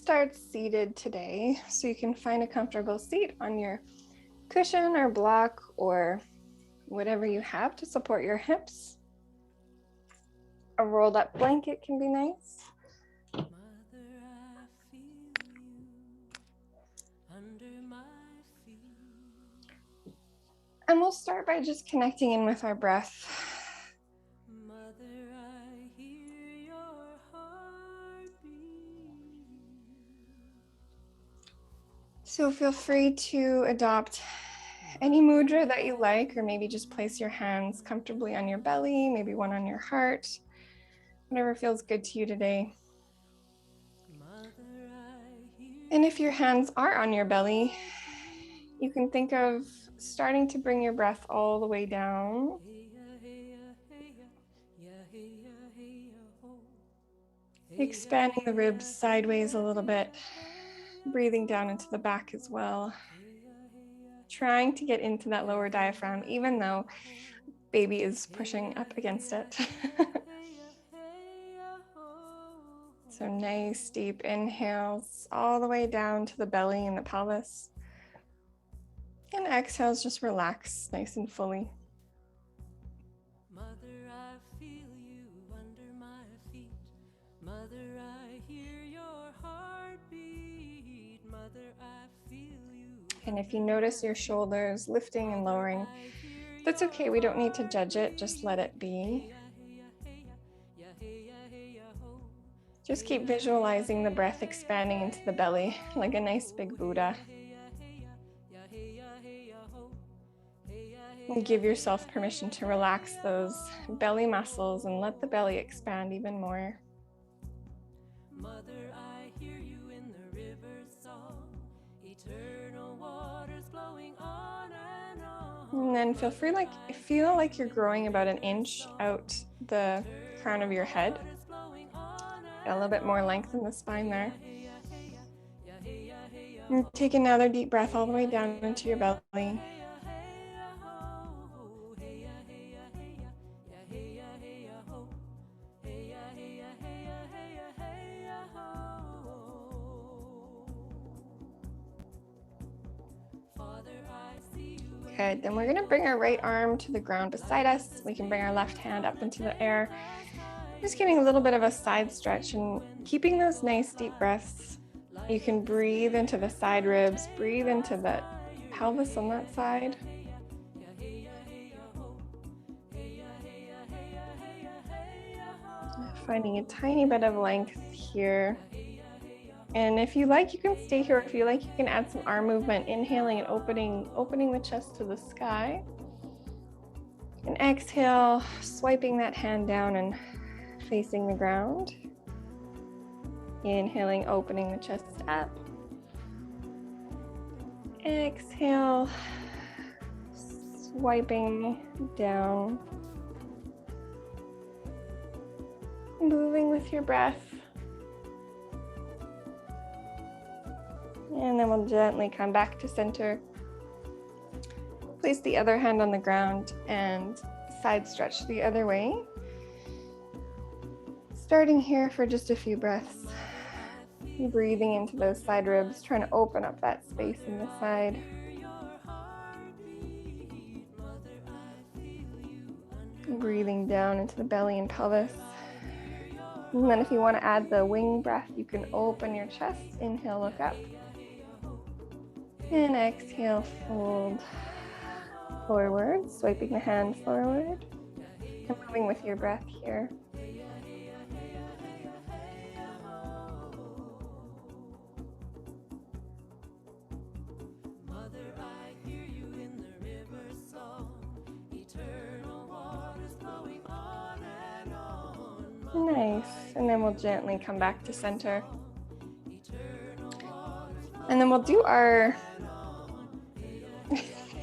start seated today, so you can find a comfortable seat on your cushion or block or whatever you have to support your hips. A rolled up blanket can be nice. And we'll start by just connecting in with our breath. So feel free to adopt any mudra that you like, or maybe just place your hands comfortably on your belly, maybe one on your heart, whatever feels good to you today. And if your hands are on your belly, you can think of starting to bring your breath all the way down. Expanding the ribs sideways a little bit, breathing down into the back as well. Trying to get into that lower diaphragm, even though baby is pushing up against it. So nice deep inhales all the way down to the belly and the pelvis. And exhales, just relax nice and fully. Mother, I feel you under my feet. Mother, I hear your heartbeat. Mother, I feel you. And if you notice your shoulders lifting and lowering, that's okay. We don't need to judge it. Just let it be. Just keep visualizing the breath expanding into the belly like a nice big Buddha. And give yourself permission to relax those belly muscles and let the belly expand even more. Mother, I hear you in the river song, eternal waters flowing on and on. And then feel like you're growing about an inch out the crown of your head. Got a little bit more length in the spine there. And take another deep breath all the way down into your belly. Good, then we're gonna bring our right arm to the ground beside us. We can bring our left hand up into the air. Just getting a little bit of a side stretch and keeping those nice deep breaths. You can breathe into the side ribs, breathe into the pelvis on that side. Finding a tiny bit of length here. And if you like, you can stay here. If you like, you can add some arm movement, inhaling and opening the chest to the sky. And exhale, swiping that hand down and facing the ground. Inhaling, opening the chest up. Exhale, swiping down. Moving with your breath. And then we'll gently come back to center. Place the other hand on the ground and side stretch the other way. Starting here for just a few breaths. Breathing into those side ribs, trying to open up that space in the side. Breathing down into the belly and pelvis. And then if you want to add the wing breath, you can open your chest. Inhale, look up. And exhale, fold forward, swiping the hand forward. And moving with your breath here. Mother, I hear you in the river song, eternal waters flowing on and on. Nice. And then we'll gently come back to center. And then we'll do our,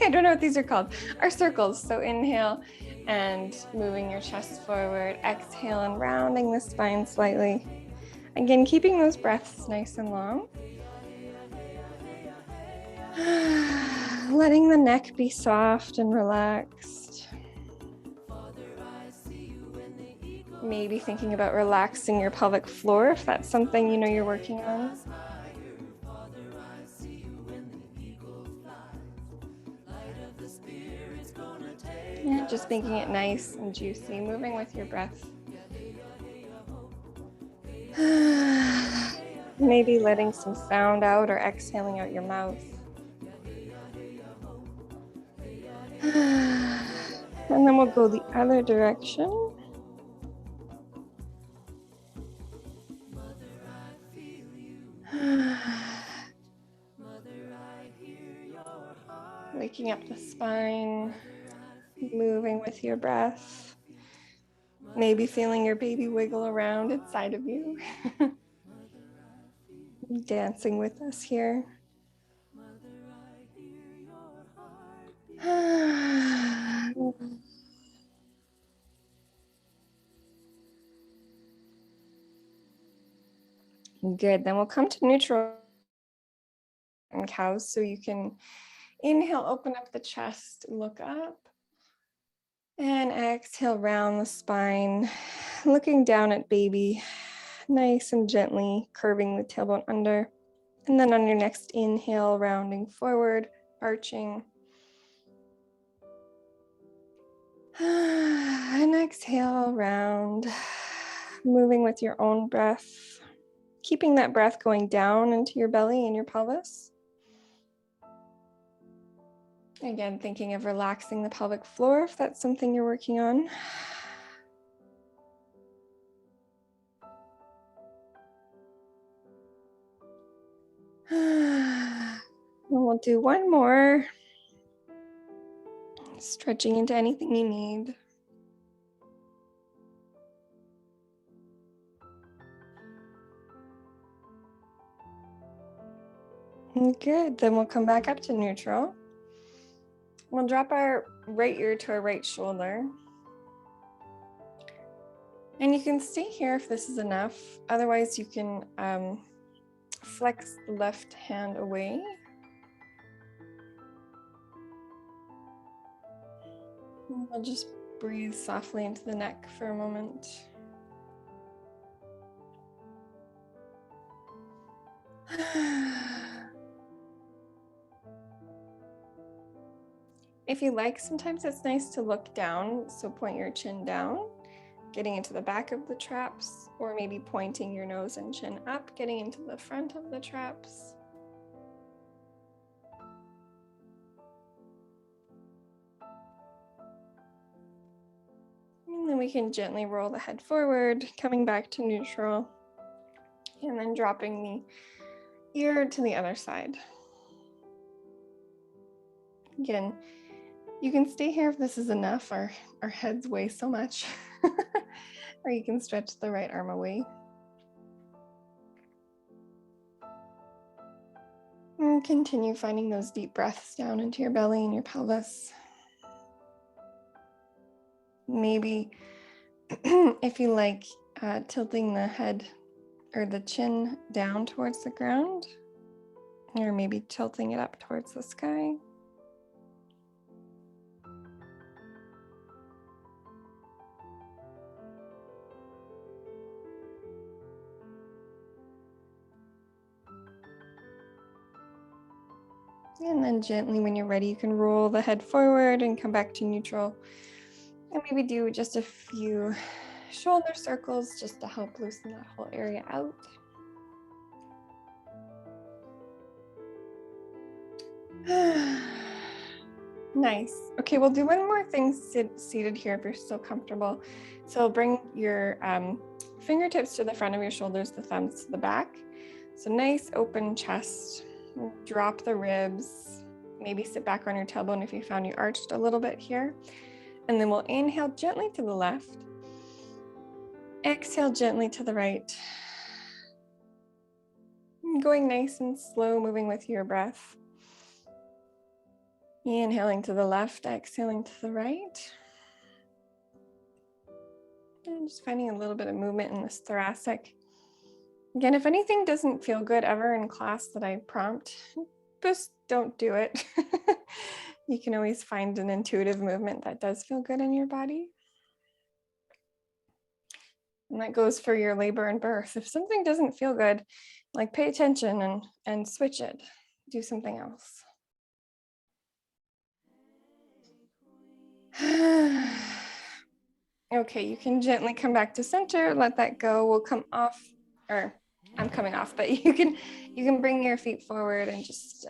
I don't know what these are called, our circles. So inhale and moving your chest forward, exhale and rounding the spine slightly. Again, keeping those breaths nice and long. Letting the neck be soft and relaxed. Maybe thinking about relaxing your pelvic floor if that's something you know you're working on. And just making it nice and juicy, moving with your breath. Maybe letting some sound out or exhaling out your mouth. And then we'll go the other direction. Waking up the spine, moving with your breath. Maybe feeling your baby wiggle around inside of you. Dancing with us here. Good, then we'll come to neutral and cows, so you can inhale, open up the chest, look up, and exhale, round the spine, looking down at baby, nice and gently curving the tailbone under. And then on your next inhale, rounding forward, arching. And exhale, round, moving with your own breath, keeping that breath going down into your belly and your pelvis. Again, thinking of relaxing the pelvic floor if that's something you're working on. And we'll do one more. Stretching into anything you need. Good, then we'll come back up to neutral. We'll drop our right ear to our right shoulder. And you can stay here if this is enough. Otherwise, you can flex the left hand away. And we'll just breathe softly into the neck for a moment. If you like, sometimes it's nice to look down, so point your chin down, getting into the back of the traps, or maybe pointing your nose and chin up, getting into the front of the traps. And then we can gently roll the head forward, coming back to neutral, and then dropping the ear to the other side. Again, you can stay here if this is enough. Our heads weigh so much. Or you can stretch the right arm away. And continue finding those deep breaths down into your belly and your pelvis. Maybe if you like, tilting the head or the chin down towards the ground, or maybe tilting it up towards the sky. And then gently, when you're ready, you can roll the head forward and come back to neutral. And maybe do just a few shoulder circles just to help loosen that whole area out. Nice. Okay, we'll do one more thing seated here if you're still comfortable. So bring your fingertips to the front of your shoulders, the thumbs to the back. So nice open chest. Drop the ribs. Maybe sit back on your tailbone if you found you arched a little bit here. And then we'll inhale gently to the left. Exhale gently to the right. Going nice and slow, moving with your breath. Inhaling to the left, exhaling to the right. And just finding a little bit of movement in this thoracic. Again, if anything doesn't feel good ever in class that I prompt, just don't do it. You can always find an intuitive movement that does feel good in your body. And that goes for your labor and birth. If something doesn't feel good, like pay attention and switch it. Do something else. Okay, you can gently come back to center, let that go. We'll come off, or I'm coming off, but you can bring your feet forward and just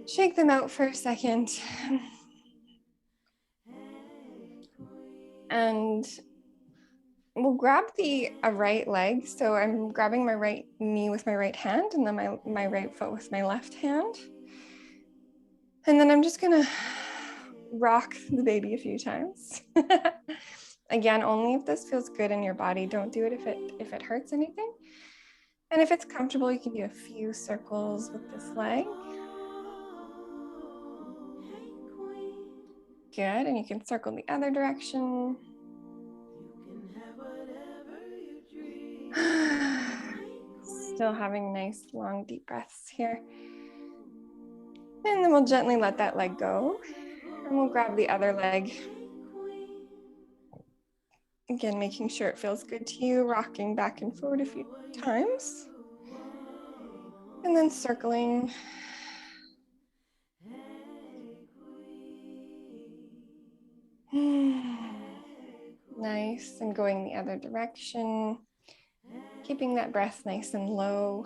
shake them out for a second. And we'll grab the right leg. So I'm grabbing my right knee with my right hand and then my right foot with my left hand. And then I'm just gonna rock the baby a few times. Again, only if this feels good in your body. Don't do it if it hurts anything. And if it's comfortable, you can do a few circles with this leg. Good, and you can circle the other direction. Still having nice long deep breaths here. And then we'll gently let that leg go. And we'll grab the other leg. Again, making sure it feels good to you, rocking back and forward a few times. And then circling. Nice, and going the other direction. Keeping that breath nice and low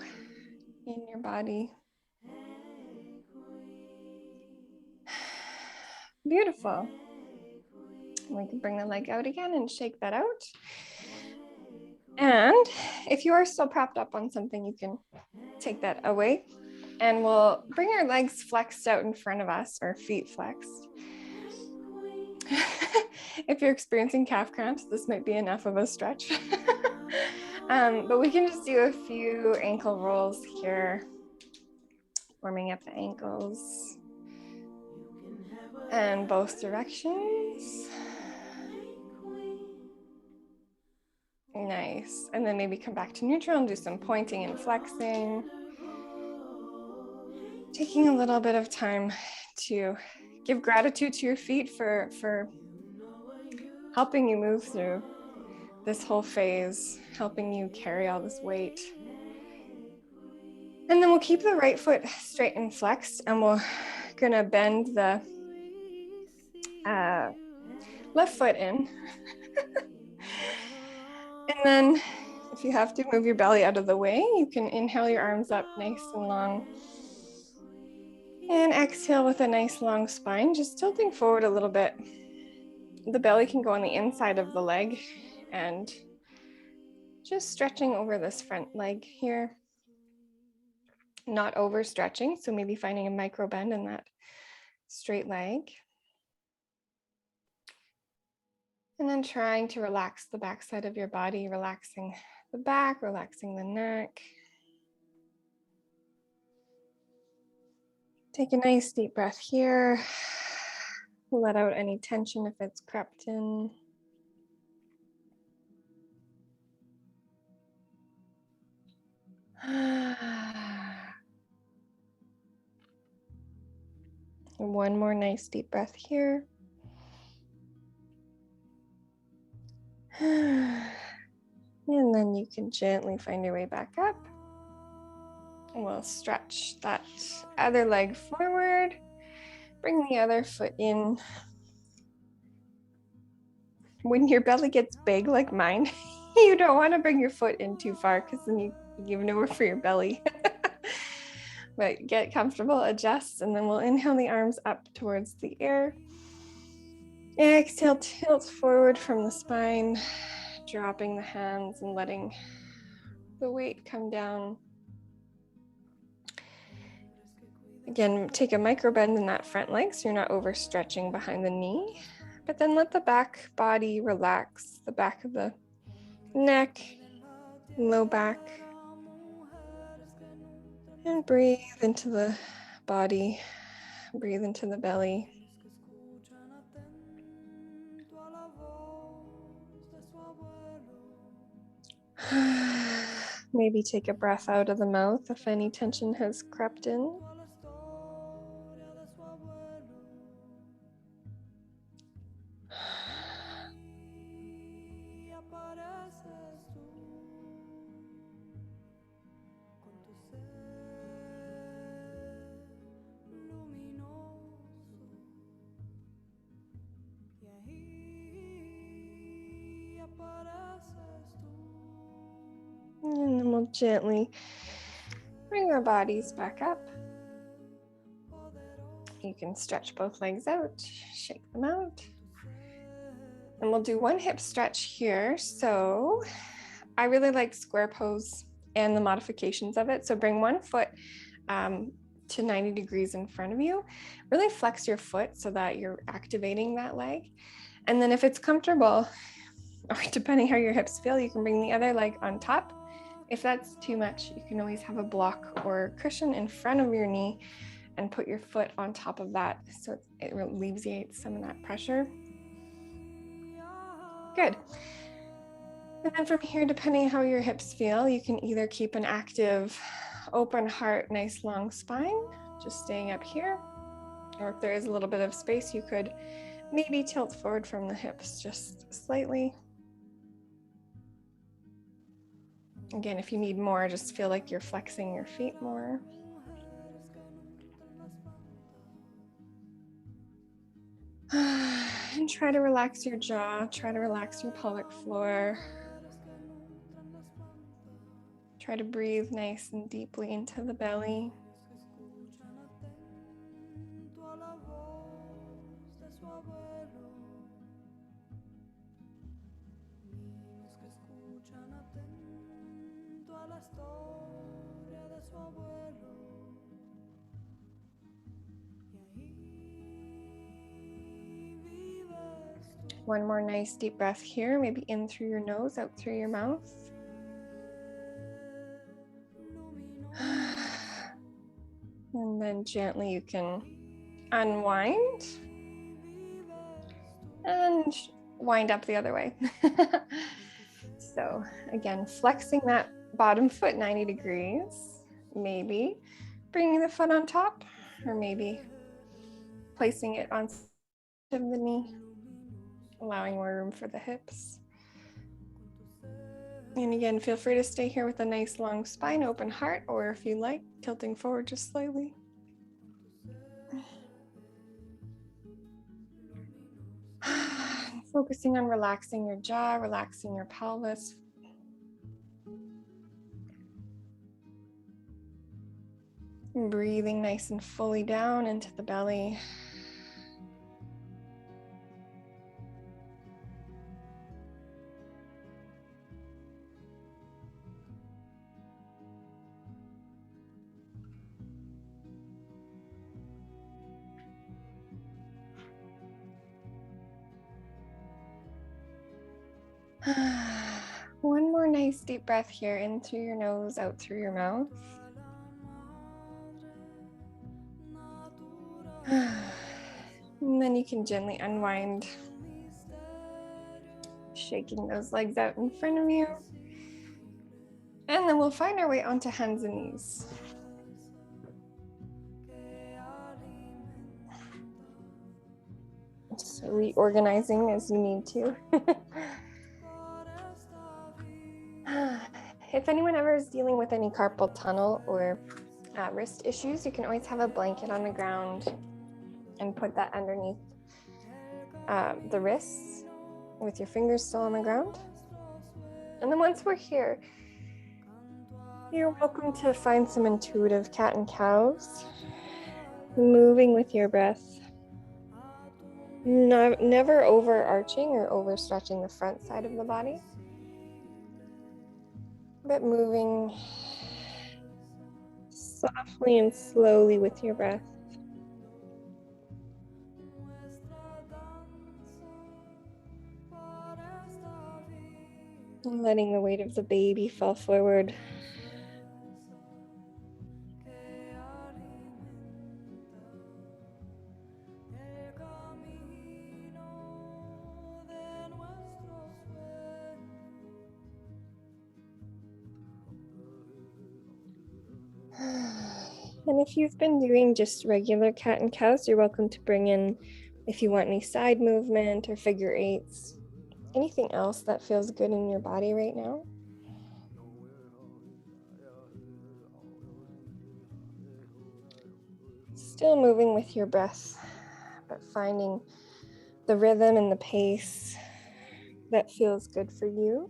in your body. Beautiful. We can bring the leg out again and shake that out. And if you are still propped up on something, you can take that away. And we'll bring our legs flexed out in front of us, or feet flexed. If you're experiencing calf cramps, this might be enough of a stretch. But we can just do a few ankle rolls here, warming up the ankles and both directions. Nice. And then maybe come back to neutral and do some pointing and flexing. Taking a little bit of time to give gratitude to your feet for helping you move through this whole phase, helping you carry all this weight. And then we'll keep the right foot straight and flexed, and we're gonna bend the left foot in. And then if you have to move your belly out of the way, you can inhale your arms up nice and long. And exhale with a nice long spine, just tilting forward a little bit. The belly can go on the inside of the leg and just stretching over this front leg here. Not overstretching, so maybe finding a micro bend in that straight leg. And then trying to relax the backside of your body, relaxing the back, relaxing the neck. Take a nice deep breath here. Let out any tension if it's crept in. One more nice deep breath here. And then you can gently find your way back up. And we'll stretch that other leg forward. Bring the other foot in. When your belly gets big like mine, you don't want to bring your foot in too far because then you have nowhere for your belly. But get comfortable, adjust, and then we'll inhale the arms up towards the air. Exhale, tilt forward from the spine, dropping the hands and letting the weight come down. Again, take a micro bend in that front leg so you're not overstretching behind the knee, but then let the back body relax, the back of the neck, low back, and breathe into the body, breathe into the belly. Maybe take a breath out of the mouth if any tension has crept in. we'll gently bring our bodies back up. You can stretch both legs out, shake them out. And we'll do one hip stretch here. So I really like square pose and the modifications of it. So bring one foot to 90 degrees in front of you. Really flex your foot so that you're activating that leg. And then if it's comfortable, or depending how your hips feel, you can bring the other leg on top. If that's too much, you can always have a block or cushion in front of your knee and put your foot on top of that so it alleviates some of that pressure. Good. And then from here, depending how your hips feel, you can either keep an active, open heart, nice long spine, just staying up here. Or if there is a little bit of space, you could maybe tilt forward from the hips just slightly. Again, if you need more, just feel like you're flexing your feet more. And try to relax your jaw, try to relax your pelvic floor. Try to breathe nice and deeply into the belly. One more nice deep breath here, maybe in through your nose, out through your mouth. And then gently you can unwind and wind up the other way. So again, flexing that bottom foot 90 degrees, maybe bringing the foot on top, or maybe placing it on the knee, allowing more room for the hips. And again, feel free to stay here with a nice long spine, open heart, or if you like, tilting forward just slightly. Focusing on relaxing your jaw, relaxing your pelvis. And breathing nice and fully down into the belly. One more nice deep breath here, in through your nose, out through your mouth. And then you can gently unwind, shaking those legs out in front of you. And then we'll find our way onto hands and knees. So reorganizing as you need to. If anyone ever is dealing with any carpal tunnel or wrist issues, you can always have a blanket on the ground and put that underneath the wrists with your fingers still on the ground. And then once we're here, you're welcome to find some intuitive cat and cows, moving with your breath. Never overarching or overstretching the front side of the body, but moving softly and slowly with your breath. And letting the weight of the baby fall forward. And if you've been doing just regular cat and cows, you're welcome to bring in, if you want any side movement or figure eights, anything else that feels good in your body right now. Still moving with your breath, but finding the rhythm and the pace that feels good for you.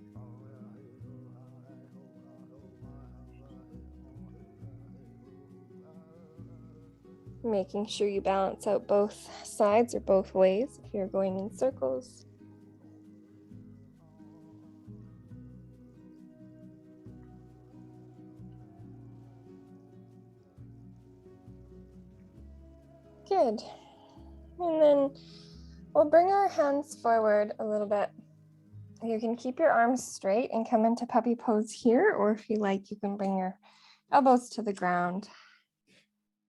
Making sure you balance out both sides or both ways if you're going in circles. Good. And then we'll bring our hands forward a little bit. You can keep your arms straight and come into puppy pose here, or if you like, you can bring your elbows to the ground.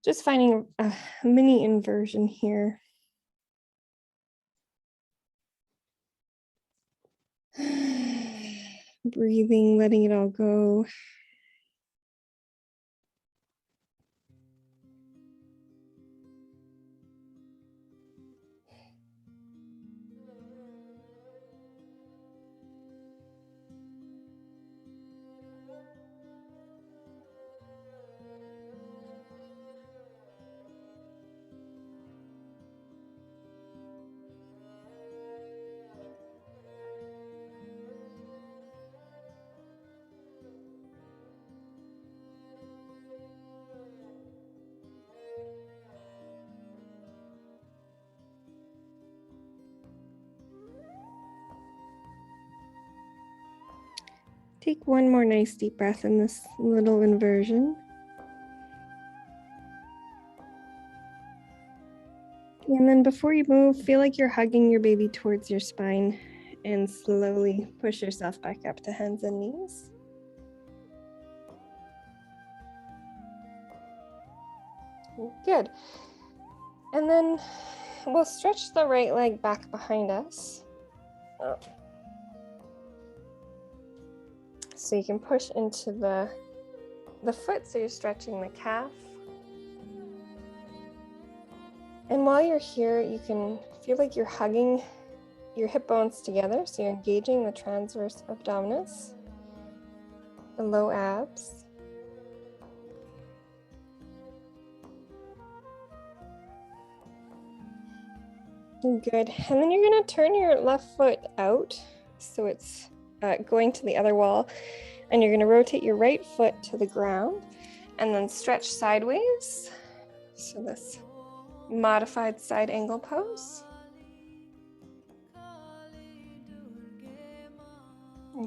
Just finding a mini inversion here. Breathing, letting it all go. Take one more nice deep breath in this little inversion. And then before you move, feel like you're hugging your baby towards your spine and slowly push yourself back up to hands and knees. Good. And then we'll stretch the right leg back behind us. So you can push into the foot, so you're stretching the calf. And while you're here, you can feel like you're hugging your hip bones together, so you're engaging the transverse abdominis, the low abs. Good. And then you're going to turn your left foot out, so it's going to the other wall, and you're going to rotate your right foot to the ground and then stretch sideways. So this modified side angle pose.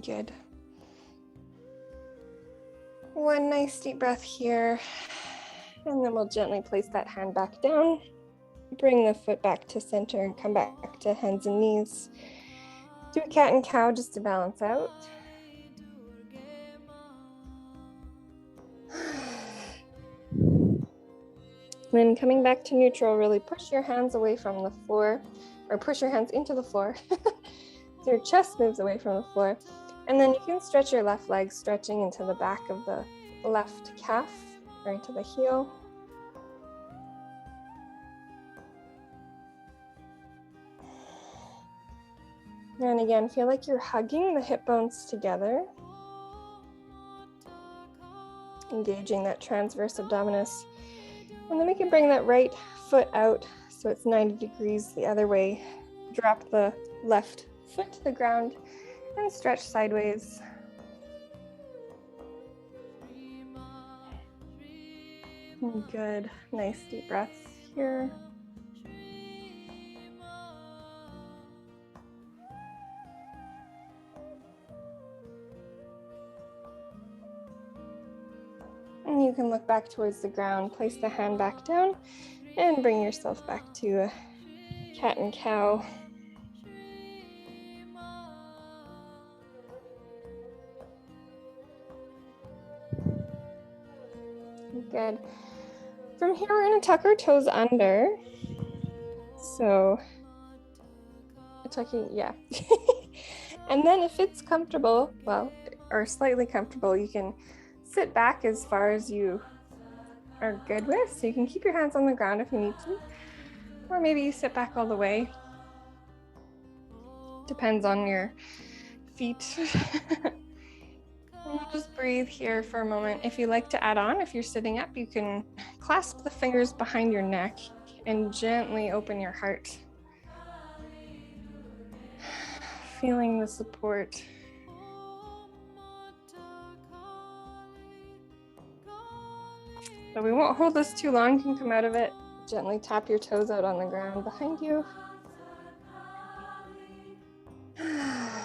Good. One nice deep breath here, and then we'll gently place that hand back down. Bring the foot back to center and come back to hands and knees. Do a cat and cow just to balance out. Then coming back to neutral, really push your hands away from the floor, or push your hands into the floor. So your chest moves away from the floor. And then you can stretch your left leg, stretching into the back of the left calf or into the heel. And again, feel like you're hugging the hip bones together, engaging that transverse abdominis. And then we can bring that right foot out so it's 90 degrees the other way. Drop the left foot to the ground and stretch sideways. Good. Nice deep breaths here. And you can look back towards the ground, place the hand back down, and bring yourself back to a cat and cow. Good. From here, we're going to tuck our toes under. So, tucking, yeah. And then if it's comfortable, well, or slightly comfortable, you can sit back as far as you are good with. So you can keep your hands on the ground if you need to, or maybe you sit back all the way. Depends on your feet. And just breathe here for a moment. If you like to add on, if you're sitting up, you can clasp the fingers behind your neck and gently open your heart. Feeling the support. So we won't hold this too long, you can come out of it Gently tap your toes out on the ground behind you. And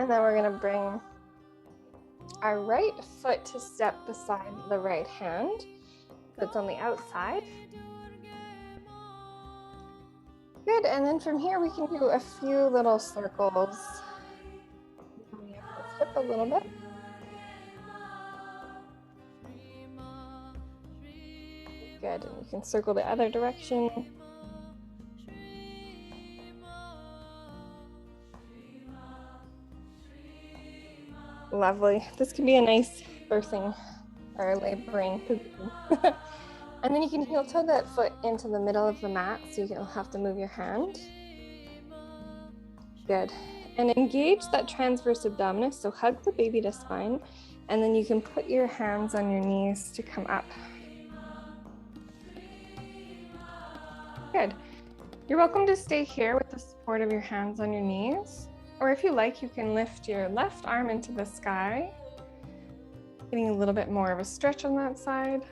then we're going to bring our right foot to step beside the right hand. So it's on the outside. Good, and then from here we can do a few little circles. Coming up this hip a little bit. Good, and you can circle the other direction. Lovely. This can be a nice birthing or laboring position. And then you can heel toe that foot into the middle of the mat, so you'll have to move your hand. Good. And engage that transverse abdominis, so hug the baby to spine, and then you can put your hands on your knees to come up. Good. You're welcome to stay here with the support of your hands on your knees, or if you like, you can lift your left arm into the sky, getting a little bit more of a stretch on that side.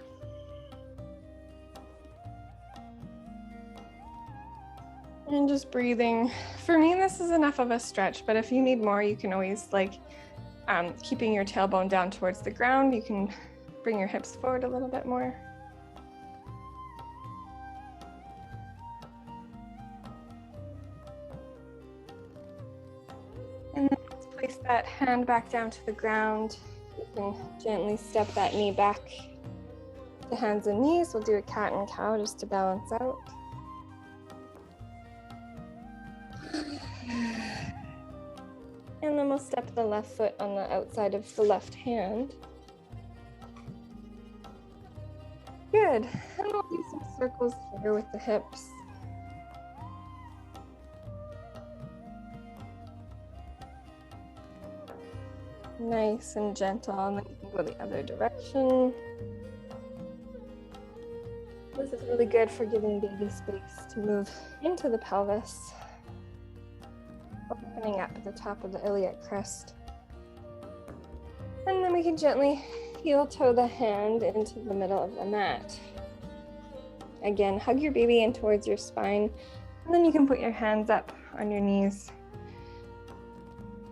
And just breathing. For me, this is enough of a stretch, but if you need more, you can always, like, keeping your tailbone down towards the ground, you can bring your hips forward a little bit more. And then let's place that hand back down to the ground. You can gently step that knee back to hands and knees. We'll do a cat and cow just to balance out. And then we'll step the left foot on the outside of the left hand. Good. And we'll do some circles here with the hips. Nice and gentle, and then you can go the other direction. This is really good for giving baby space to move into the pelvis, opening up at the top of the iliac crest. And then we can gently heel toe the hand into the middle of the mat. Again, hug your baby in towards your spine, and then you can put your hands up on your knees.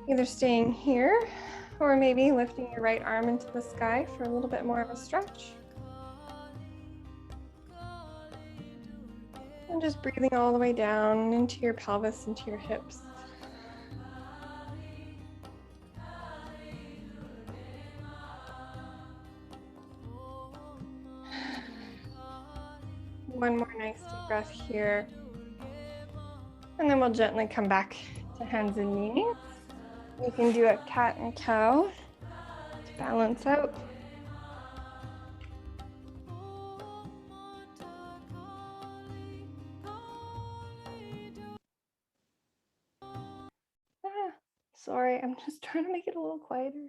Either staying here, or maybe lifting your right arm into the sky for a little bit more of a stretch. And just breathing all the way down into your pelvis, into your hips. One more nice deep breath here. And then we'll gently come back to hands and knees. You can do a cat and cow to balance out. Sorry, I'm just trying to make it a little quieter.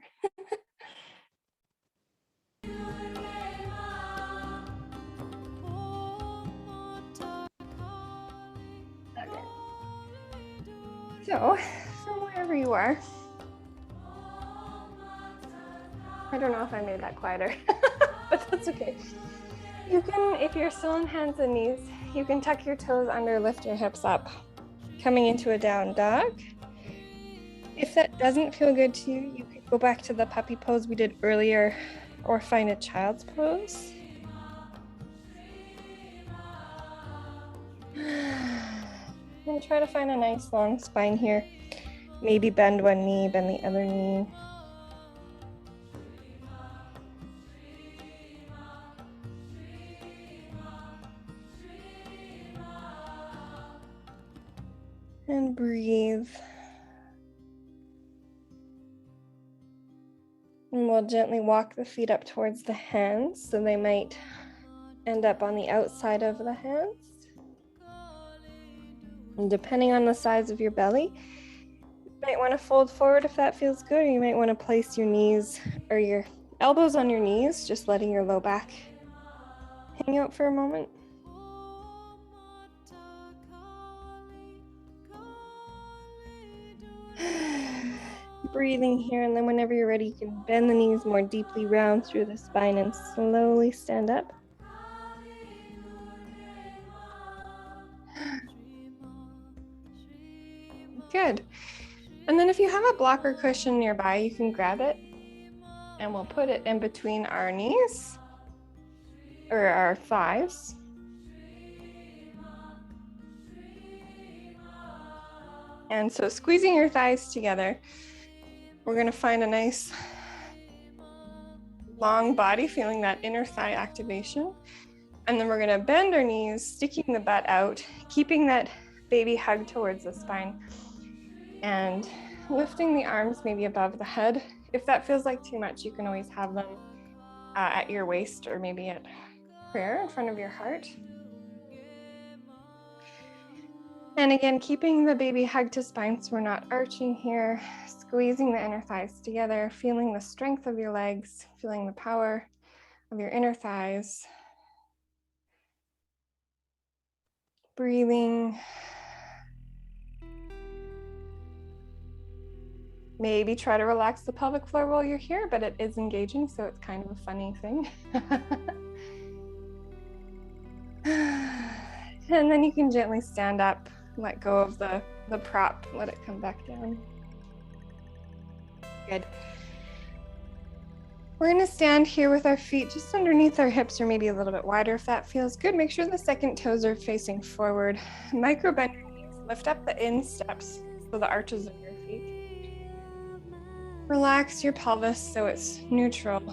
Okay. So, from wherever you are, I don't know if I made that quieter, but that's okay. You can, if you're still on hands and knees, you can tuck your toes under, lift your hips up, coming into a down dog. If that doesn't feel good to you, you can go back to the puppy pose we did earlier or find a child's pose. And try to find a nice long spine here. Maybe bend one knee, bend the other knee. And breathe. And we'll gently walk the feet up towards the hands, so they might end up on the outside of the hands. And depending on the size of your belly, you might want to fold forward if that feels good, or you might want to place your knees or your elbows on your knees, just letting your low back hang out for a moment. Breathing here, and then whenever you're ready, you can bend the knees more deeply round through the spine and slowly stand up. Good. And then if you have a blocker cushion nearby, you can grab it and we'll put it in between our knees or our thighs. And so squeezing your thighs together, we're going to find a nice long body, feeling that inner thigh activation. And then we're going to bend our knees, sticking the butt out, keeping that baby hug towards the spine, and lifting the arms maybe above the head. If that feels like too much, you can always have them at your waist or maybe at prayer in front of your heart. And again, keeping the baby hug to spine so we're not arching here, squeezing the inner thighs together, feeling the strength of your legs, feeling the power of your inner thighs. Breathing. Maybe try to relax the pelvic floor while you're here, but it is engaging, so it's kind of a funny thing. And then you can gently stand up, let go of the prop, let it come back down. Good. We're going to stand here with our feet just underneath our hips or maybe a little bit wider if that feels good. Make sure the second toes are facing forward. Micro bend your knees, lift up the insteps so the arches of your feet. Relax your pelvis so it's neutral.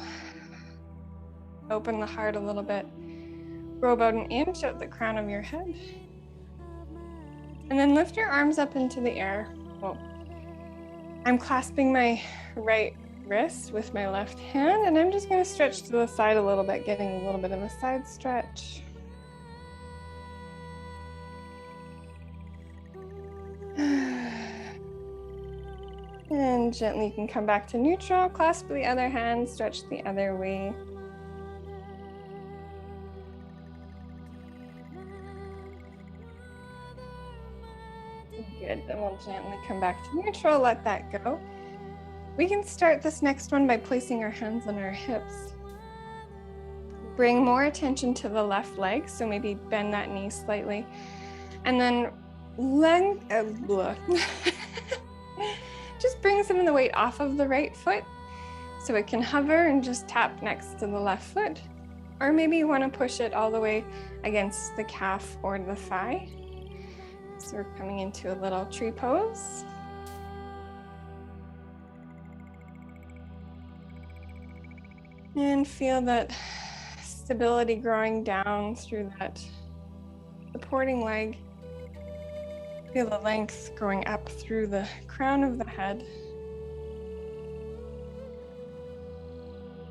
Open the heart a little bit. Grow about an inch at the crown of your head. And then lift your arms up into the air. Well, I'm clasping my right wrist with my left hand, and I'm just going to stretch to the side a little bit, getting a little bit of a side stretch. And gently you can come back to neutral, clasp the other hand, stretch the other way. Good, then we'll gently come back to neutral, let that go. We can start this next one by placing our hands on our hips. Bring more attention to the left leg, so maybe bend that knee slightly. And then just bring some of the weight off of the right foot so it can hover and just tap next to the left foot. Or maybe you want to push it all the way against the calf or the thigh. So we're coming into a little tree pose. And feel that stability growing down through that supporting leg. Feel the length growing up through the crown of the head.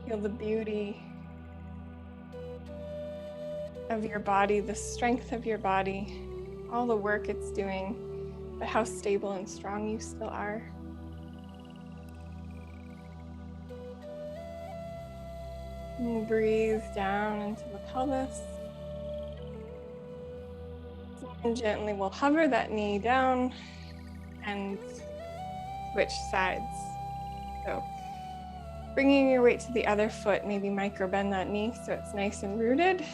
Feel the beauty of your body, the strength of your body, all the work it's doing, but how stable and strong you still are. And breathe down into the pelvis. And gently we'll hover that knee down and switch sides. So bringing your weight to the other foot, maybe micro bend that knee so it's nice and rooted.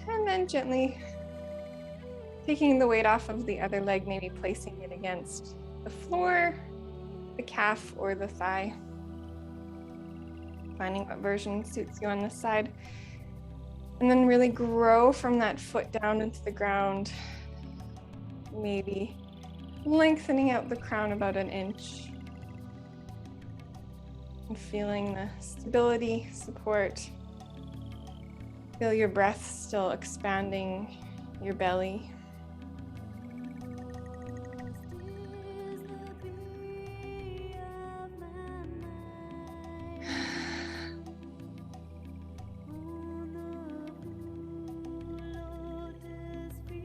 And then gently taking the weight off of the other leg, maybe placing it against the floor, the calf, or the thigh. Finding what version suits you on this side. And then really grow from that foot down into the ground. Maybe lengthening out the crown about an inch. And feeling the stability, support. Feel your breath still expanding your belly.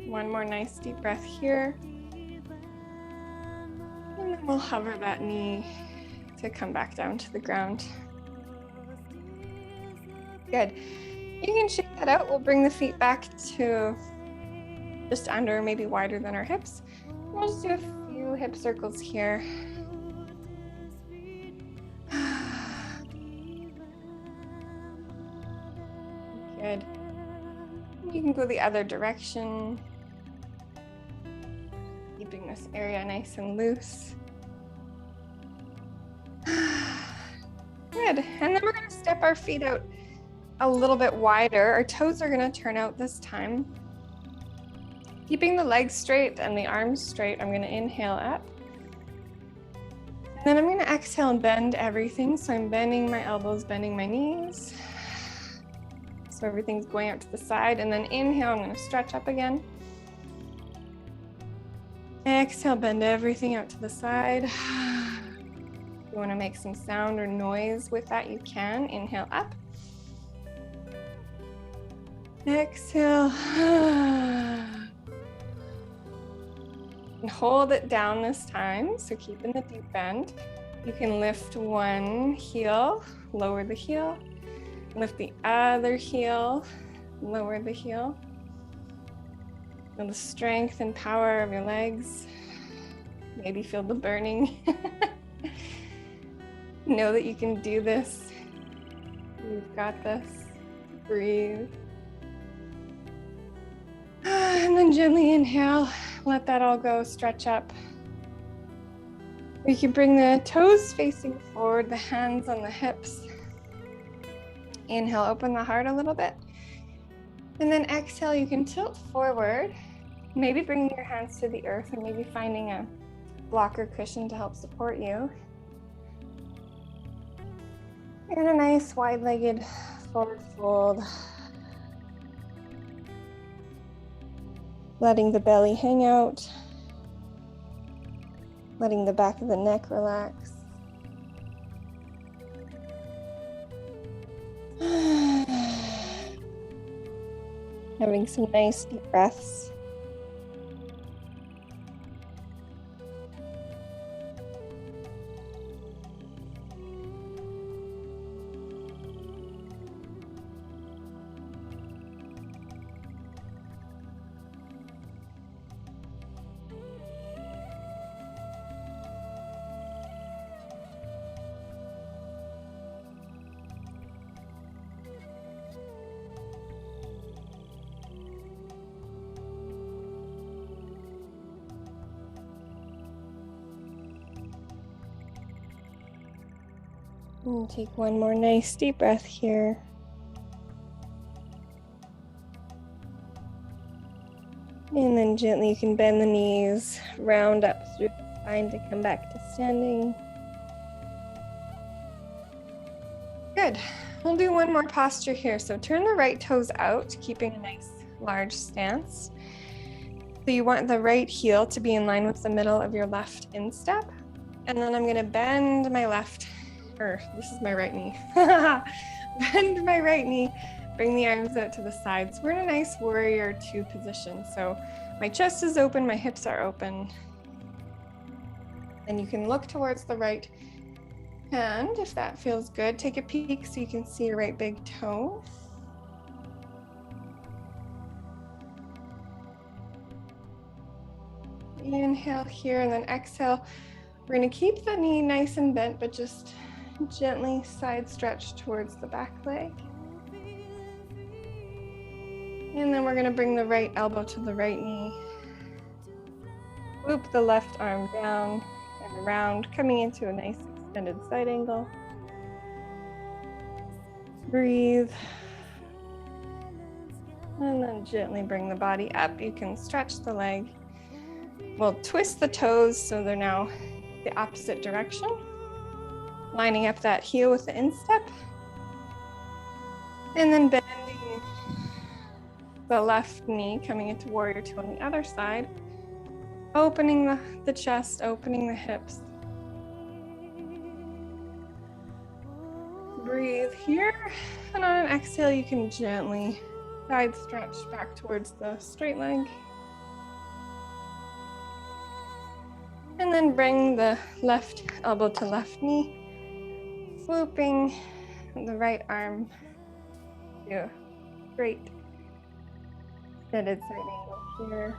One more nice deep breath here. And then we'll hover that knee to come back down to the ground. Good. You can shake that out. We'll bring the feet back to just under, maybe wider than our hips. We'll just do a few hip circles here. Good. You can go the other direction. Keep keeping this area nice and loose. Good. And then we're going to step our feet out a little bit wider. Our toes are going to turn out this time. Keeping the legs straight and the arms straight, I'm going to inhale up. And then I'm going to exhale and bend everything. So I'm bending my elbows, bending my knees. So everything's going out to the side. And then inhale, I'm going to stretch up again. Exhale, bend everything out to the side. If you want to make some sound or noise with that, you can. Inhale up. Exhale. And hold it down this time. So keeping the deep bend. You can lift one heel, lower the heel. Lift the other heel, lower the heel. Feel the strength and power of your legs. Maybe feel the burning. Know that you can do this. You've got this. Breathe. And then gently inhale. Let that all go. Stretch up. You can bring the toes facing forward, the hands on the hips. Inhale, open the heart a little bit. And then exhale, you can tilt forward. Maybe bringing your hands to the earth or maybe finding a block or cushion to help support you. And a nice wide-legged forward fold. Letting the belly hang out. Letting the back of the neck relax. Having some nice deep breaths. And take one more nice deep breath here. And then gently you can bend the knees, round up through the spine to come back to standing. Good. We'll do one more posture here. So turn the right toes out, keeping a nice large stance. So you want the right heel to be in line with the middle of your left instep. And then I'm going to bend my left, or this is my right knee. Bend my right knee, bring the arms out to the sides. We're in a nice warrior two position. So my chest is open, my hips are open. And you can look towards the right hand if that feels good. Take a peek so you can see your right big toe. Inhale here and then exhale. We're going to keep the knee nice and bent, but just gently side stretch towards the back leg. And then we're going to bring the right elbow to the right knee. Loop the left arm down and around, coming into a nice extended side angle. Breathe. And then gently bring the body up. You can stretch the leg. We'll twist the toes so they're now the opposite direction. Lining up that heel with the instep. And then bending the left knee, coming into warrior two on the other side. Opening the chest, opening the hips. Breathe here. And on an exhale, you can gently side stretch back towards the straight leg. And then bring the left elbow to left knee, swooping the right arm to a straight, extended side angle here.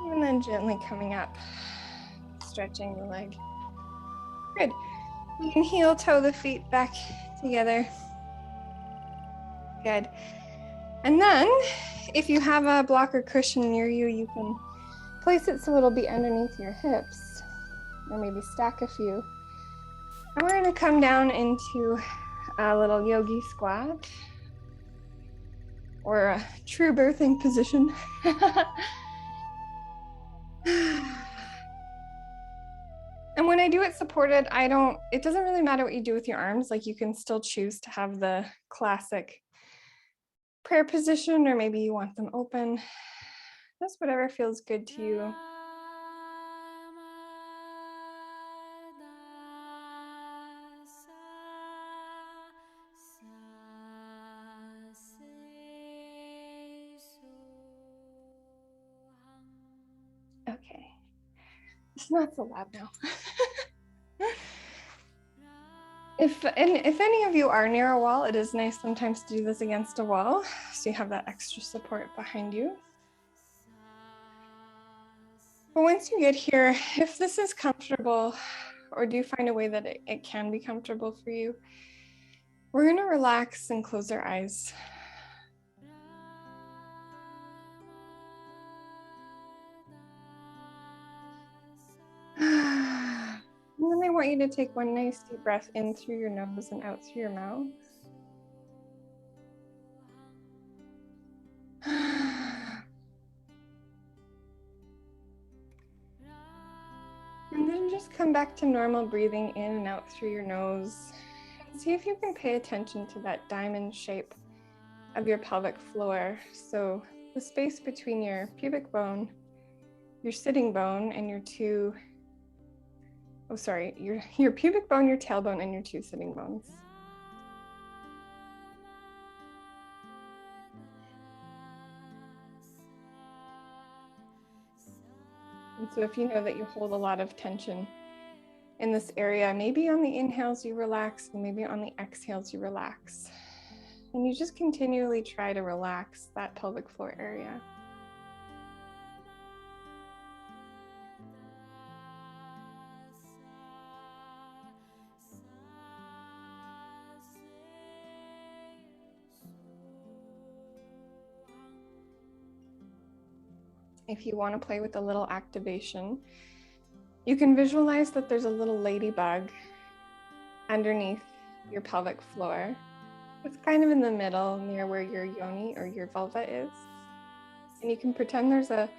And then gently coming up, stretching the leg. Good. You can heel toe the feet back together. Good. And then if you have a blocker cushion near you, you can place it so it'll be underneath your hips, or maybe stack a few. And we're going to come down into a little yogi squat, or a true birthing position. And when I do it supported, it doesn't really matter what you do with your arms. Like, you can still choose to have the classic prayer position, or maybe you want them open. Just whatever feels good to you. Okay, it's not so loud now. If any of you are near a wall, it is nice sometimes to do this against a wall, so you have that extra support behind you. But once you get here, if this is comfortable, or do you find a way that it can be comfortable for you, we're going to relax and close our eyes. And then I want you to take one nice deep breath in through your nose and out through your mouth. And then just come back to normal breathing in and out through your nose. And see if you can pay attention to that diamond shape of your pelvic floor. So the space between your pubic bone, your sitting bone, and your pubic bone, your tailbone, and your two sitting bones. And so if you know that you hold a lot of tension in this area, maybe on the inhales you relax, and maybe on the exhales you relax. And you just continually try to relax that pelvic floor area. If you want to play with a little activation, you can visualize that there's a little ladybug underneath your pelvic floor. It's kind of in the middle near where your yoni or your vulva is. And you can pretend there's a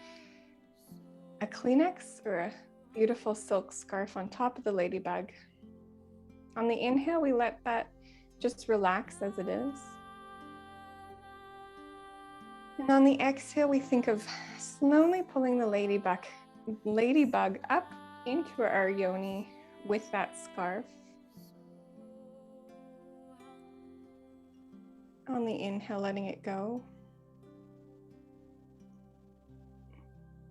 Kleenex or a beautiful silk scarf on top of the ladybug. On the inhale, we let that just relax as it is. And on the exhale, we think of slowly pulling the ladybug up into our yoni with that scarf. On the inhale, letting it go.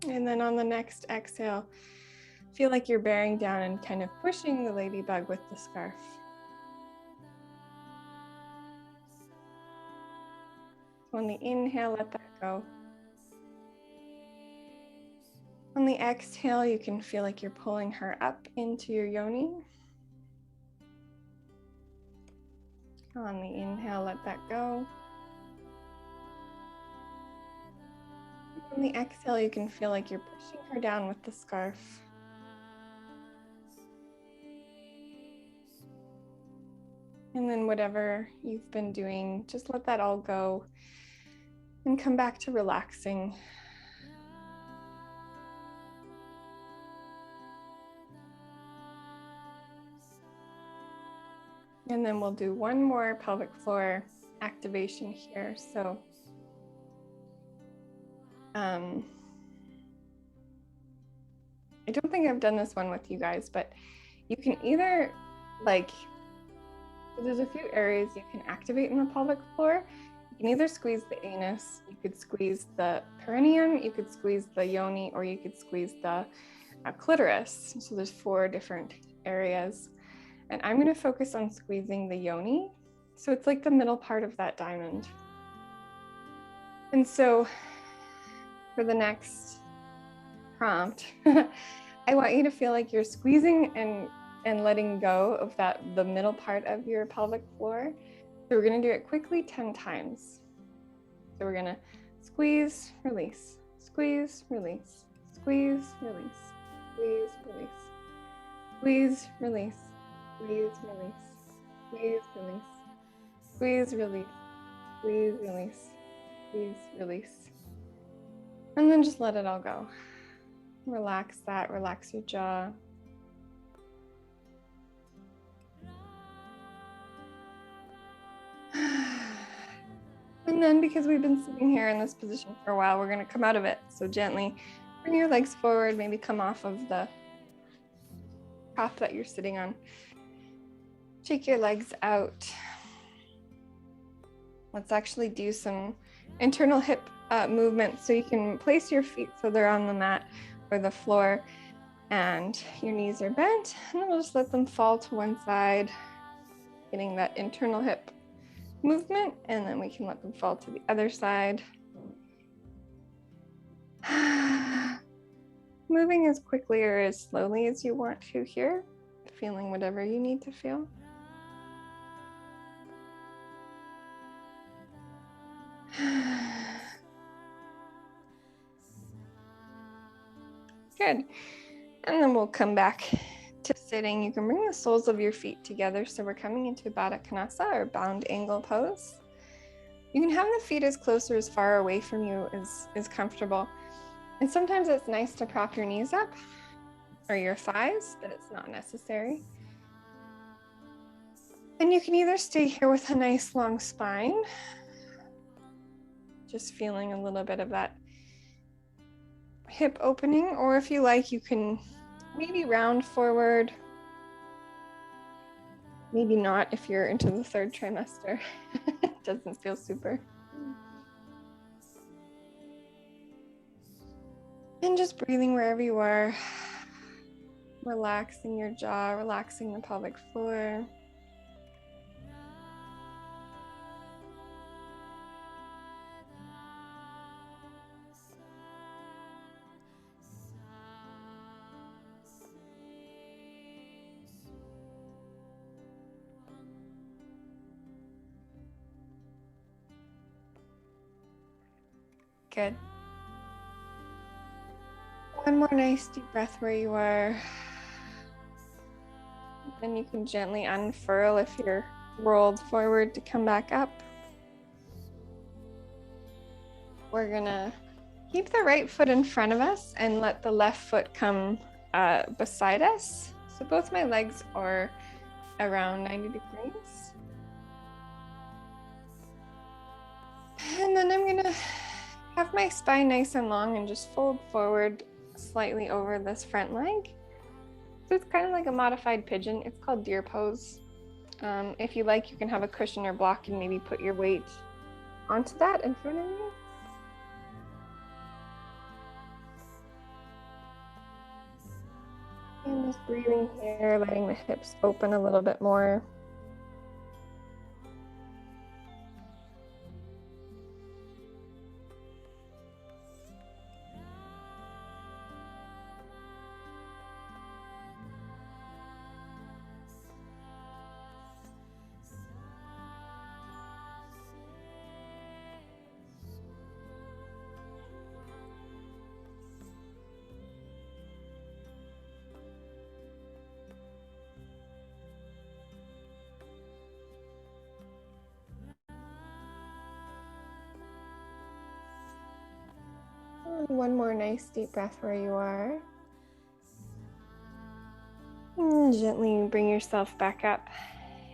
And then on the next exhale, feel like you're bearing down and kind of pushing the ladybug with the scarf. On the inhale, let that go. On the exhale, you can feel like you're pulling her up into your yoni. On the inhale, let that go. On the exhale, you can feel like you're pushing her down with the scarf. And then whatever you've been doing, just let that all go and come back to relaxing. And then we'll do one more pelvic floor activation here. So I don't think I've done this one with you guys, but you can either there's a few areas you can activate in the pelvic floor. You can either squeeze the anus, you could squeeze the perineum, you could squeeze the yoni, or you could squeeze the clitoris. So there's 4 different areas. And I'm going to focus on squeezing the yoni. So it's like the middle part of that diamond. And so for the next prompt, I want you to feel like you're squeezing and letting go of the middle part of your pelvic floor. So we're going to do it quickly 10 times. So we're gonna squeeze, release, squeeze, release, squeeze, release, squeeze, release, squeeze, release, squeeze, release, squeeze, release, squeeze, release, squeeze, release, squeeze, release. And then just let it all go. Relax that, relax your jaw. And then because we've been sitting here in this position for a while, we're gonna come out of it. So gently bring your legs forward, maybe come off of the path that you're sitting on. Take your legs out. Let's actually do some internal hip movement. So you can place your feet so they're on the mat or the floor and your knees are bent. And then we'll just let them fall to one side, getting that internal hip movement, and then we can let them fall to the other side. Moving as quickly or as slowly as you want to here, feeling whatever you need to feel. Good. And then we'll come back to sitting. You can bring the soles of your feet together. So we're coming into Baddha Konasana or bound angle pose. You can have the feet as close or as far away from you as is comfortable. And sometimes it's nice to prop your knees up or your thighs, but it's not necessary. And you can either stay here with a nice long spine, just feeling a little bit of that hip opening, or if you like, you can maybe round forward. Maybe not if you're into the 3rd trimester. It doesn't feel super. And just breathing wherever you are. Relaxing your jaw, relaxing the pelvic floor. Good. One more nice deep breath where you are. Then you can gently unfurl if you're rolled forward to come back up. We're gonna keep the right foot in front of us and let the left foot come beside us. So both my legs are around 90 degrees. And then I'm gonna have my spine nice and long and just fold forward slightly over this front leg. So it's kind of like a modified pigeon. It's called deer pose. If you like, you can have a cushion or block and maybe put your weight onto that in front of you. And just breathing here, letting the hips open a little bit more. One more nice deep breath where you are. And gently bring yourself back up.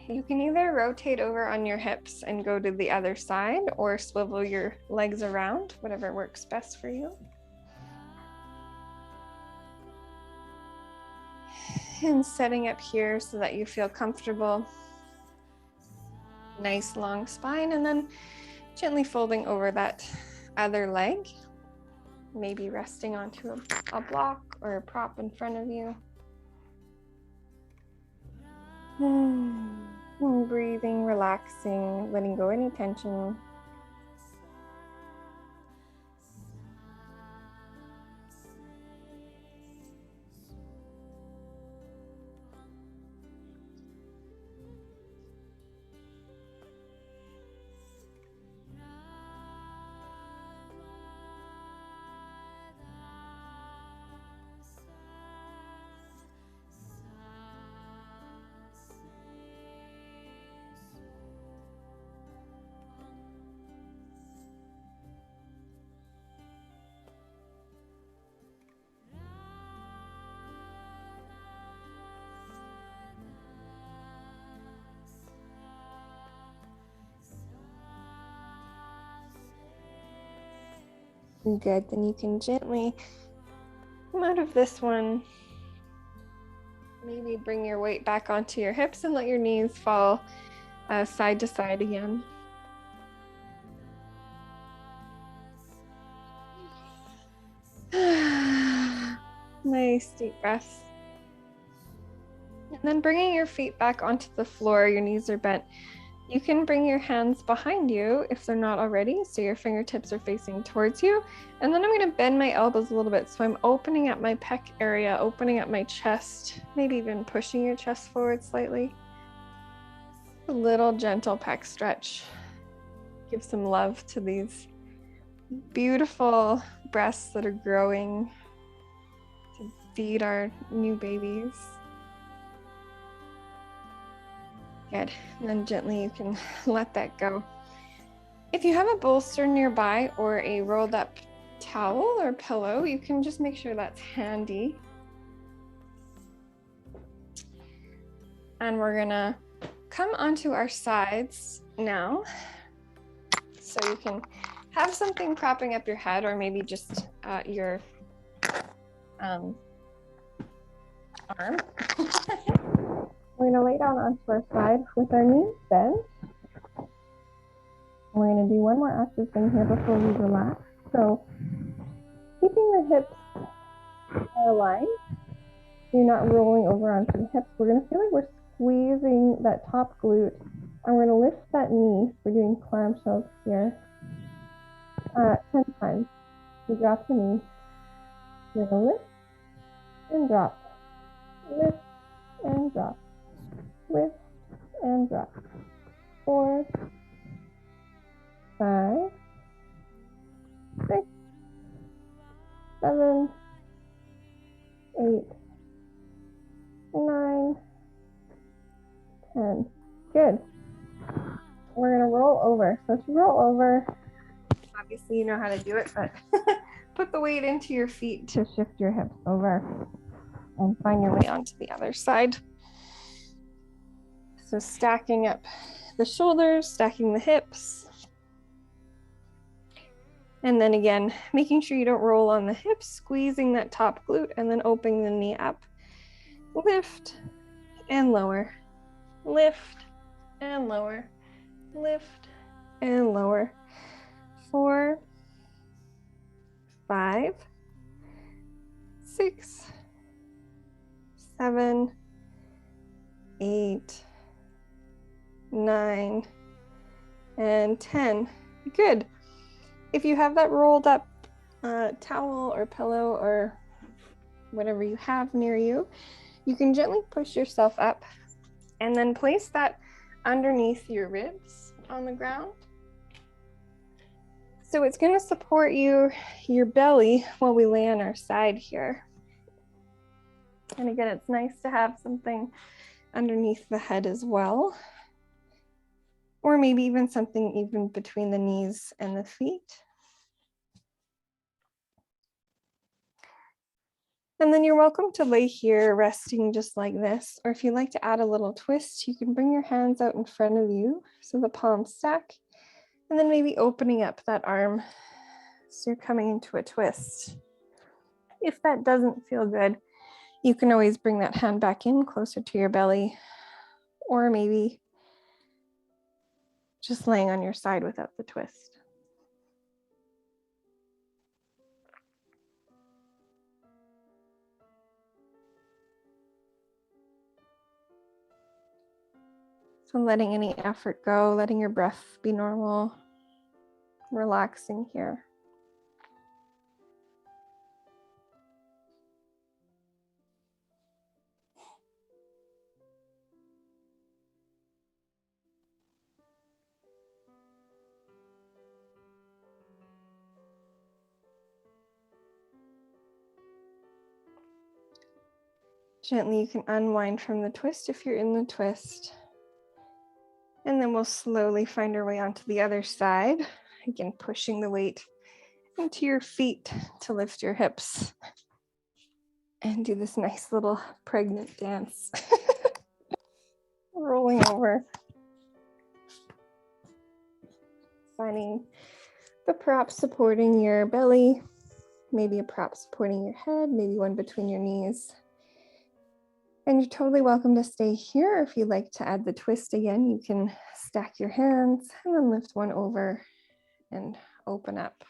You can either rotate over on your hips and go to the other side or swivel your legs around, whatever works best for you. And setting up here so that you feel comfortable. Nice long spine, and then gently folding over that other leg. Maybe resting onto a block or a prop in front of you. And breathing, relaxing, letting go any tension. Good, then you can gently come out of this one. Maybe bring your weight back onto your hips and let your knees fall side to side again. Nice deep breaths. And then bringing your feet back onto the floor, your knees are bent. You can bring your hands behind you if they're not already, so your fingertips are facing towards you. And then I'm going to bend my elbows a little bit, so I'm opening up my pec area, opening up my chest, maybe even pushing your chest forward slightly. A little gentle pec stretch. Give some love to these beautiful breasts that are growing to feed our new babies. Good. And then gently you can let that go. If you have a bolster nearby or a rolled up towel or pillow, you can just make sure that's handy. And we're gonna come onto our sides now. So you can have something propping up your head, or maybe just your arm. We're gonna lay down onto our side with our knees bent. We're gonna do one more active thing here before we relax. So keeping the hips aligned, you're not rolling over onto the hips. We're gonna feel like we're squeezing that top glute, and we're gonna lift that knee. We're doing clamshells here. 10 times. You drop the knee. You're gonna lift and drop. Lift and drop. Lift and drop. 4, 5, 6, 7, 8, 9, 10. Good. We're gonna roll over. So to roll over, obviously you know how to do it, but put the weight into your feet to shift your hips over and find your way onto the other side. So stacking up the shoulders, stacking the hips. And then again, making sure you don't roll on the hips, squeezing that top glute and then opening the knee up. Lift and lower, lift and lower, lift and lower. 4, 5, 6, 7, 8, 9, and 10. Good. If you have that rolled up towel or pillow or whatever you have near you, you can gently push yourself up and then place that underneath your ribs on the ground. So it's going to support your belly while we lay on our side here. And again, it's nice to have something underneath the head as well. Or maybe even something even between the knees and the feet. And then you're welcome to lay here resting just like this. Or if you like to add a little twist, you can bring your hands out in front of you so the palms stack. And then maybe opening up that arm so you're coming into a twist. If that doesn't feel good, you can always bring that hand back in closer to your belly, or maybe just laying on your side without the twist. So letting any effort go, letting your breath be normal, relaxing here. Gently, you can unwind from the twist if you're in the twist. And then we'll slowly find our way onto the other side. Again, pushing the weight into your feet to lift your hips. And do this nice little pregnant dance. Rolling over. Finding but perhaps supporting your belly, maybe a prop supporting your head, maybe one between your knees. And you're totally welcome to stay here. If you'd like to add the twist again, you can stack your hands and then lift one over and open up.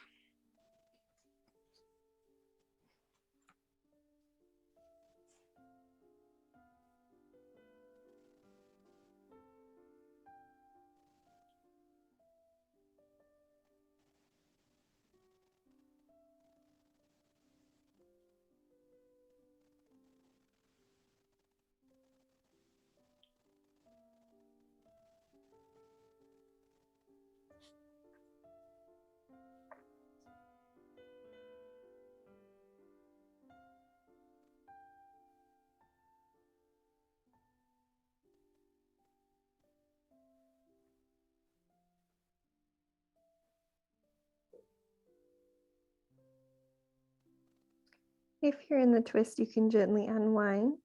If you're in the twist, you can gently unwind.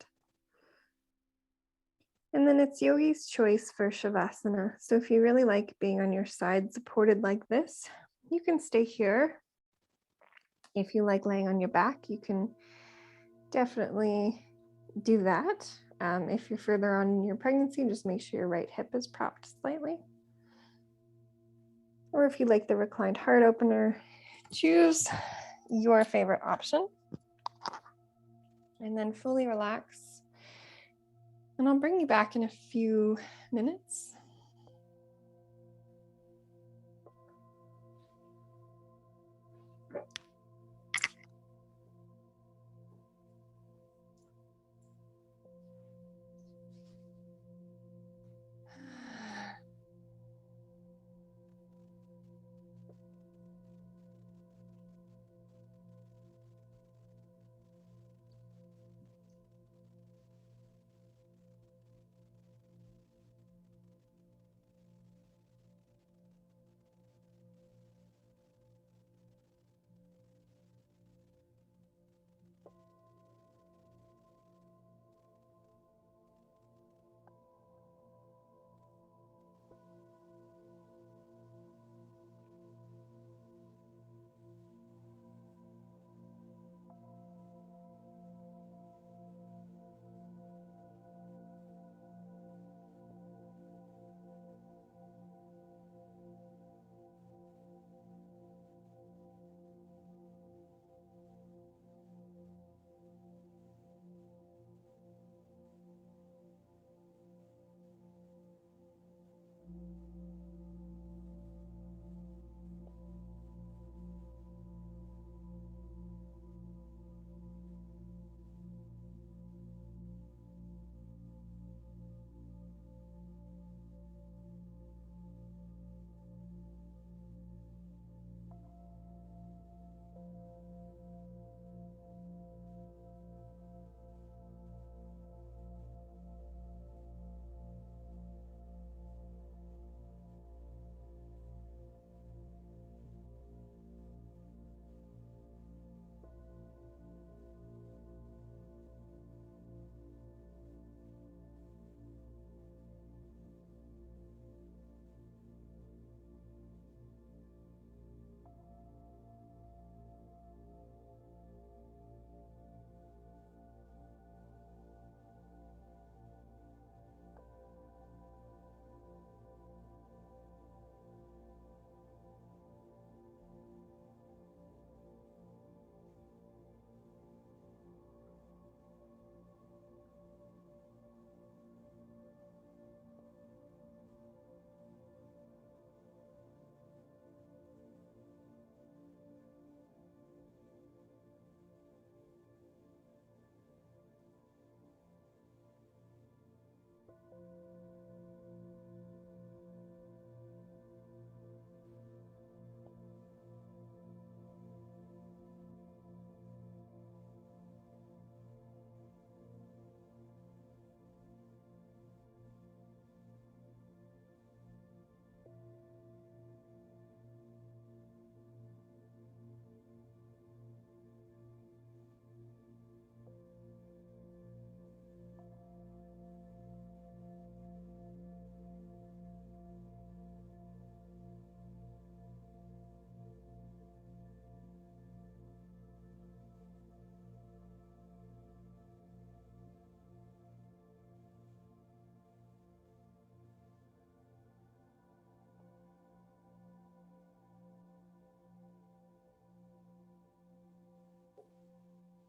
And then it's yogi's choice for Shavasana. So if you really like being on your side supported like this, you can stay here. If you like laying on your back, you can definitely do that. If you're further on in your pregnancy, just make sure your right hip is propped slightly. Or if you like the reclined heart opener, choose your favorite option. And then fully relax. And I'll bring you back in a few minutes.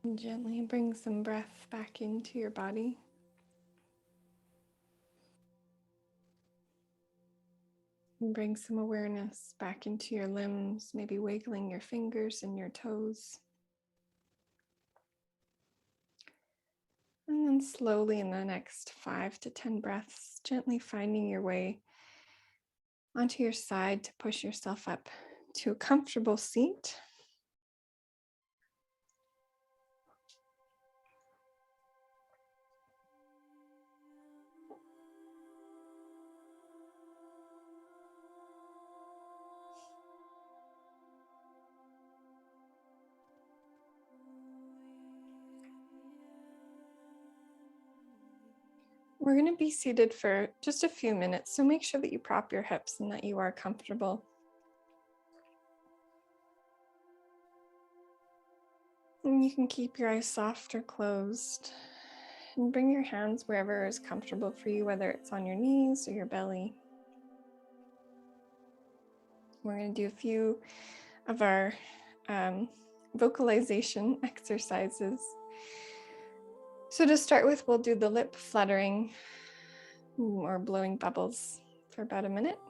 And gently bring some breath back into your body. And bring some awareness back into your limbs, maybe wiggling your fingers and your toes. And then slowly in the next 5 to 10 breaths, gently finding your way onto your side to push yourself up to a comfortable seat. We're going to be seated for just a few minutes, so make sure that you prop your hips and that you are comfortable. And you can keep your eyes soft or closed. And bring your hands wherever is comfortable for you, whether it's on your knees or your belly. We're going to do a few of our vocalization exercises. So to start with, we'll do the lip fluttering or blowing bubbles for about a minute.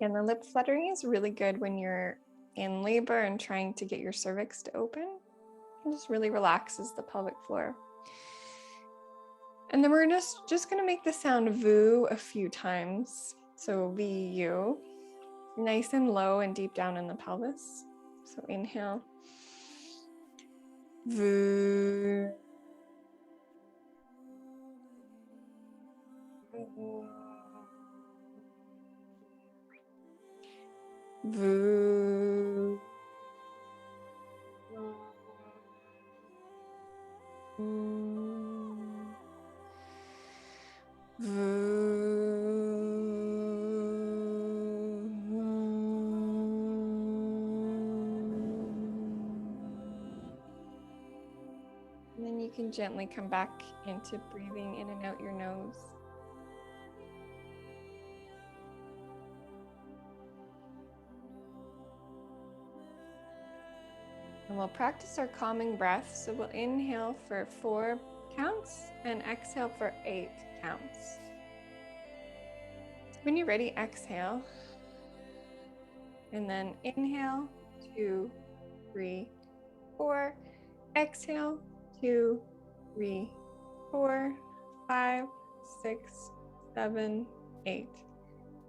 And the lip fluttering is really good when you're in labor and trying to get your cervix to open. It just really relaxes the pelvic floor. And then we're just going to make the sound VU a few times. So VU, nice and low and deep down in the pelvis. So inhale. VU. VU. And then you can gently come back into breathing in and out your nose. And we'll practice our calming breath. So we'll inhale for 4 counts and exhale for 8 counts. When you're ready, exhale. And then inhale, 2, 3, 4. Exhale, 2, 3, 4, 5, 6, 7, 8.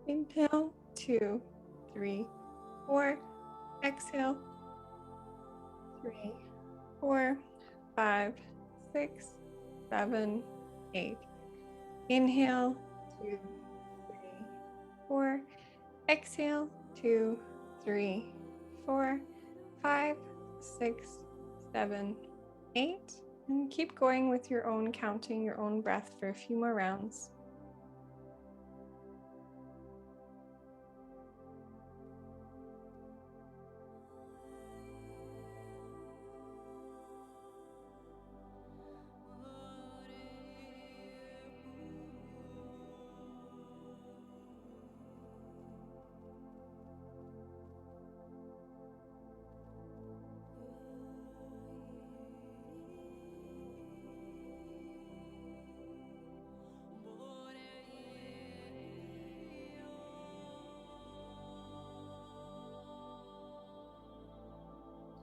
Inhale, 2, 3, 4. Exhale, 3, 4, 5, 6, 7, 8. Inhale, 2, 3, 4. Exhale, 2, 3, 4, 5, 6, 7, 8. And keep going with your own counting, your own breath for a few more rounds.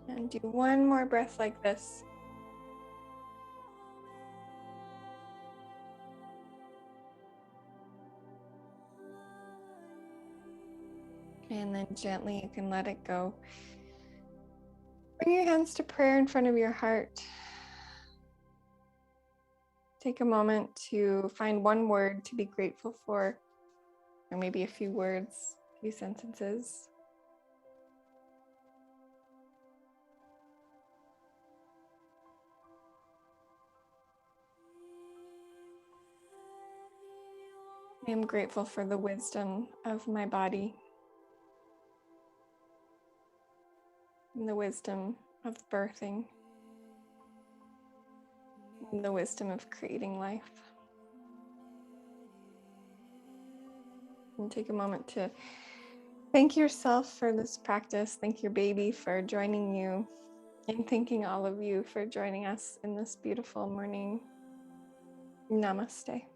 And do one more breath like this. And then gently you can let it go. Bring your hands to prayer in front of your heart. Take a moment to find one word to be grateful for, or maybe a few words. few sentences. I am grateful for the wisdom of my body and the wisdom of birthing and the wisdom of creating life. And take a moment to thank yourself for this practice. Thank your baby for joining you, and thanking all of you for joining us in this beautiful morning. Namaste.